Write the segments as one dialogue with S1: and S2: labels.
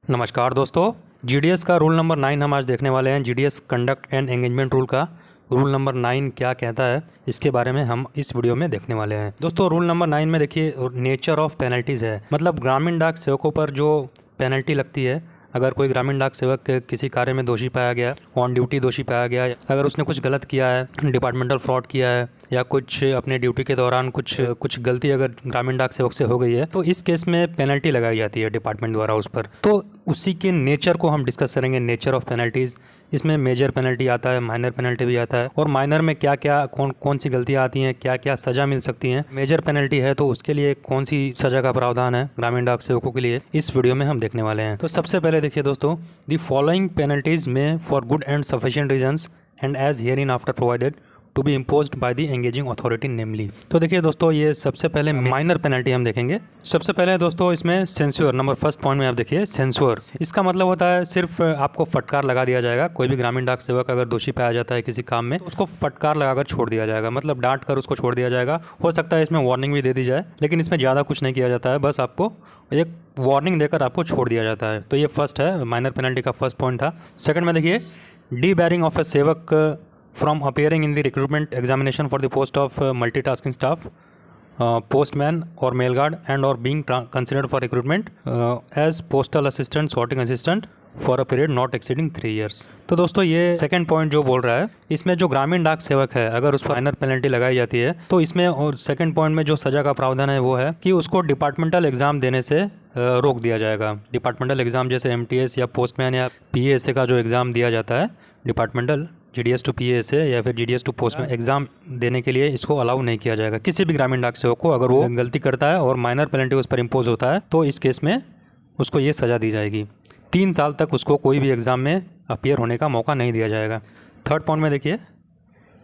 S1: नमस्कार दोस्तों, जीडीएस का रूल नंबर 9 हम आज देखने वाले हैं। GDS conduct and engagement rule का रूल नंबर 9 क्या कहता है, इसके बारे में हम इस वीडियो में देखने वाले हैं। दोस्तों, रूल नंबर 9 में देखिए नेचर ऑफ पेनल्टीज़ है, मतलब ग्रामीण डाक सेवकों पर जो पेनल्टी लगती है। अगर कोई ग्रामीण डाक सेवक किसी कार्य में दोषी पाया गया, ऑन ड्यूटी दोषी पाया गया, अगर उसने कुछ गलत किया है, डिपार्टमेंटल फ्रॉड किया है, या कुछ अपने ड्यूटी के दौरान कुछ गलती अगर ग्रामीण डाक सेवक से हो गई है, तो इस केस में पेनल्टी लगाई जाती है डिपार्टमेंट द्वारा उस पर। तो उसी के नेचर को हम डिस्कस करेंगे, नेचर ऑफ पेनल्टीज़। इसमें मेजर पेनल्टी आता है, माइनर पेनल्टी भी आता है, और माइनर में क्या क्या कौन सी गलतियाँ आती हैं, क्या क्या सज़ा मिल सकती हैं। मेजर पेनल्टी है तो उसके लिए कौन सी सज़ा का प्रावधान है ग्रामीण डाक सेवकों के लिए, इस वीडियो में हम देखने वाले हैं। तो सबसे पहले देखिए दोस्तों, the following penalties may for good and sufficient reasons and as hereinafter provided to be imposed by the engaging authority namely. तो देखिए दोस्तों, ये सबसे पहले माइनर पेनल्टी हम देखेंगे। सबसे पहले दोस्तों इसमें सेंस्योर, नंबर फर्स्ट पॉइंट में आप देखिए सेंस्योर। इसका मतलब होता है सिर्फ आपको फटकार लगा दिया जाएगा। कोई भी ग्रामीण डाक सेवक अगर दोषी पाया जाता है किसी काम में, तो उसको फटकार लगाकर छोड़ दिया जाएगा, मतलब डांट कर उसको छोड़ दिया जाएगा। हो सकता है इसमें वार्निंग भी दे दी जाए, लेकिन इसमें ज़्यादा कुछ नहीं किया जाता है, बस आपको एक वार्निंग देकर आपको छोड़ दिया जाता है। तो ये फर्स्ट है, माइनर पेनल्टी का फर्स्ट पॉइंट था। सेकंड में देखिए डी बैरिंग ऑफ ए सेवक from appearing in the recruitment examination for the post of multitasking staff, postman or mail guard, and or being considered for recruitment as postal assistant, sorting assistant for a period not exceeding 3 years। तो दोस्तों ये second point जो बोल रहा है, इसमें जो ग्रामीण डाक सेवक है अगर उस पर माइनर पेनल्टी लगाई जाती है, तो इसमें और सेकंड पॉइंट में जो सजा का प्रावधान है वो है कि उसको डिपार्टमेंटल एग्जाम देने से रोक दिया जाएगा। डिपार्टमेंटल एग्जाम जैसे एमटीएस या पोस्टमैन या पीएएसए का जो एग्ज़ाम दिया जाता है, डिपार्टमेंटल जीडीएस टू पीएएसए या फिर जीडीएस टू पोस्टमैन एग्जाम देने के लिए इसको अलाउ नहीं किया जाएगा किसी भी ग्रामीण डाक सेवक को। अगर वो गलती करता है और माइनर पेनल्टी उस पर इम्पोज होता है, तो इस केस में उसको ये सज़ा दी जाएगी। 3 साल तक उसको कोई भी एग्ज़ाम में अपीयर होने का मौका नहीं दिया जाएगा। थर्ड पॉइंट में देखिए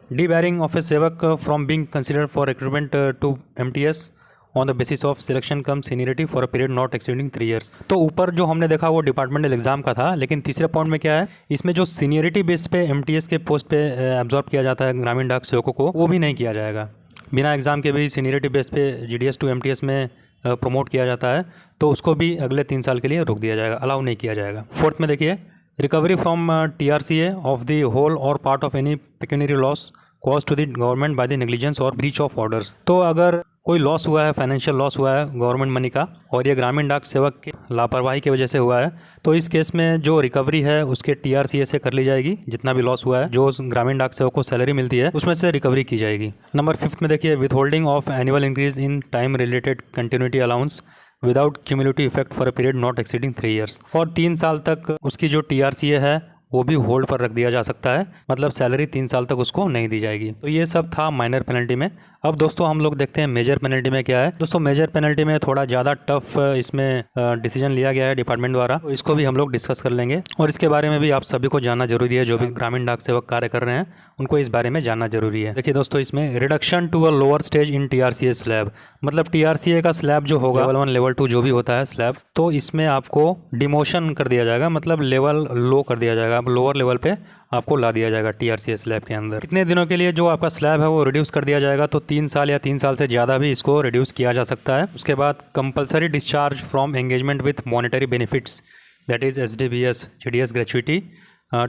S1: D bearing of a sevak from being considered for recruitment to MTS on the basis of selection cum seniority for a period not exceeding 3 years। तो ऊपर जो हमने देखा वो डिपार्टमेंटल एग्जाम का था, लेकिन तीसरे पॉइंट में क्या है, इसमें जो सीनियरिटी बेस पे एमटीएस के पोस्ट पे एब्जॉर्ब किया जाता है ग्रामीण डाक सेवकों को, वो भी नहीं किया जाएगा। बिना एग्जाम के भी सीनियरिटी बेस पे जीडीएस टू एमटीएस में प्रमोट किया जाता है, तो उसको भी अगले 3 साल के लिए रोक दिया जाएगा, अलाउ नहीं किया जाएगा। फोर्थ में देखिए recovery from TRCA of the whole or part of any pecuniary loss cause to the government by the negligence or breach of orders. तो अगर कोई लॉस हुआ है, फाइनेंशियल लॉस हुआ है गवर्नमेंट मनी का, और ये ग्रामीण डाक सेवक की लापरवाही की वजह से हुआ है, तो इस केस में जो रिकवरी है उसके टीआरसीए से कर ली जाएगी। जितना भी लॉस हुआ है, जो ग्रामीण डाक सेवक को सैलरी मिलती है, उसमें से रिकवरी की जाएगी। नंबर 5 में देखिए with holding of annual increase in time related continuity allowance without cumulative effect for a period not exceeding 3 years। और 3 साल तक उसकी जो टीआरसीए है वो भी होल्ड पर रख दिया जा सकता है, मतलब सैलरी 3 साल तक उसको नहीं दी जाएगी। तो ये सब था माइनर पेनल्टी में। अब दोस्तों हम लोग देखते हैं मेजर पेनल्टी में क्या है। दोस्तों मेजर पेनल्टी में थोड़ा ज़्यादा टफ इसमें डिसीजन लिया गया है डिपार्टमेंट द्वारा, तो इसको भी हम लोग डिस्कस कर लेंगे, और इसके बारे में भी आप सभी को जानना जरूरी है। जो भी ग्रामीण डाक सेवक कार्य कर रहे हैं उनको इस बारे में जानना जरूरी है। देखिए दोस्तों, इसमें reduction to a lower stage in TRCA slab, मतलब टीआरसीए का स्लैब जो होगा लेवल 1 लेवल 2 जो भी होता है स्लैब, तो इसमें आपको डिमोशन कर दिया जाएगा, मतलब लेवल लो कर दिया जाएगा, लोअर लेवल पे आपको ला दिया जाएगा टीआरसीए स्लैब के अंदर। कितने दिनों के लिए जो आपका स्लैब है वो रिड्यूस कर दिया जाएगा, तो 3 साल या 3 साल से ज़्यादा भी इसको रिड्यूस किया जा सकता है। उसके बाद compulsory discharge from engagement with monetary benefits, that is SDBS GDS gratuity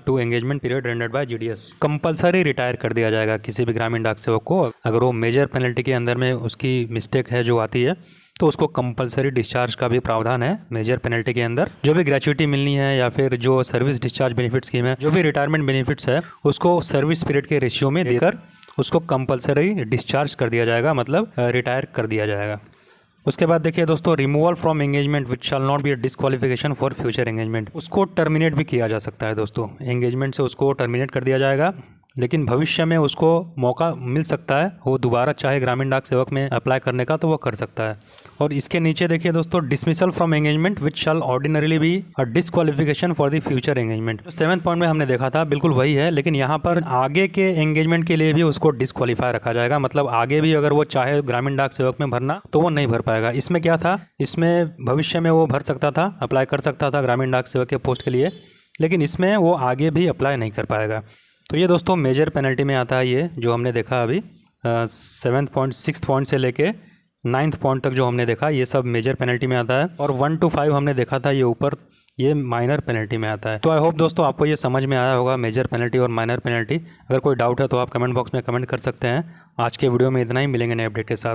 S1: to engagement period rendered by GDS. Compulsory retire कर दिया जाएगा किसी भी ग्रामीण डाक सेवक को, अगर वो मेजर पेनल्टी के अंदर में उसकी मिस्टेक है जो आती है, तो उसको कंपलसरी डिस्चार्ज का भी प्रावधान है मेजर पेनल्टी के अंदर। जो भी ग्रेचुइटी मिलनी है या फिर जो सर्विस डिस्चार्ज बेनिफिट स्कीम है, जो भी रिटायरमेंट बेनिफिट्स है, उसको सर्विस पीरियड के रेशियो में देकर उसको कंपलसरी डिस्चार्ज कर दिया जाएगा, मतलब रिटायर कर दिया जाएगा। उसके बाद देखिए दोस्तों, removal from engagement which shall not be a disqualification for future engagement, उसको टर्मिनेट भी किया जा सकता है दोस्तों। एंगेजमेंट से उसको टर्मिनेट कर दिया जाएगा, लेकिन भविष्य में उसको मौका मिल सकता है, वो दोबारा चाहे ग्रामीण डाक सेवक में अप्लाई करने का तो वो कर सकता है। और इसके नीचे देखिए दोस्तों, dismissal from engagement which shall ordinarily be a disqualification for the future engagement. तो 7th पॉइंट में हमने देखा था बिल्कुल वही है, लेकिन यहाँ पर आगे के एंगेजमेंट के लिए भी उसको डिस्क्वालीफाई रखा जाएगा, मतलब आगे भी अगर वो चाहे ग्रामीण डाक सेवक में भरना तो वो नहीं भर पाएगा। इसमें क्या था, इसमें भविष्य में वो भर सकता था, अप्लाई कर सकता था ग्रामीण डाक सेवक के पोस्ट के लिए, लेकिन इसमें वो आगे भी अप्लाई नहीं कर पाएगा। तो ये दोस्तों मेजर पेनल्टी में आता है, ये जो हमने देखा अभी 7th पॉइंट 6th पॉइंट से लेके 9th पॉइंट तक जो हमने देखा, ये सब मेजर पेनल्टी में आता है। और 1 to 5 हमने देखा था, ये ऊपर ये माइनर पेनल्टी में आता है। तो आई होप दोस्तों आपको ये समझ में आया होगा मेजर पेनल्टी और माइनर पेनल्टी। अगर कोई डाउट है तो आप कमेंट बॉक्स में कमेंट कर सकते हैं। आज के वीडियो में इतना ही, मिलेंगे नए अपडेट के साथ।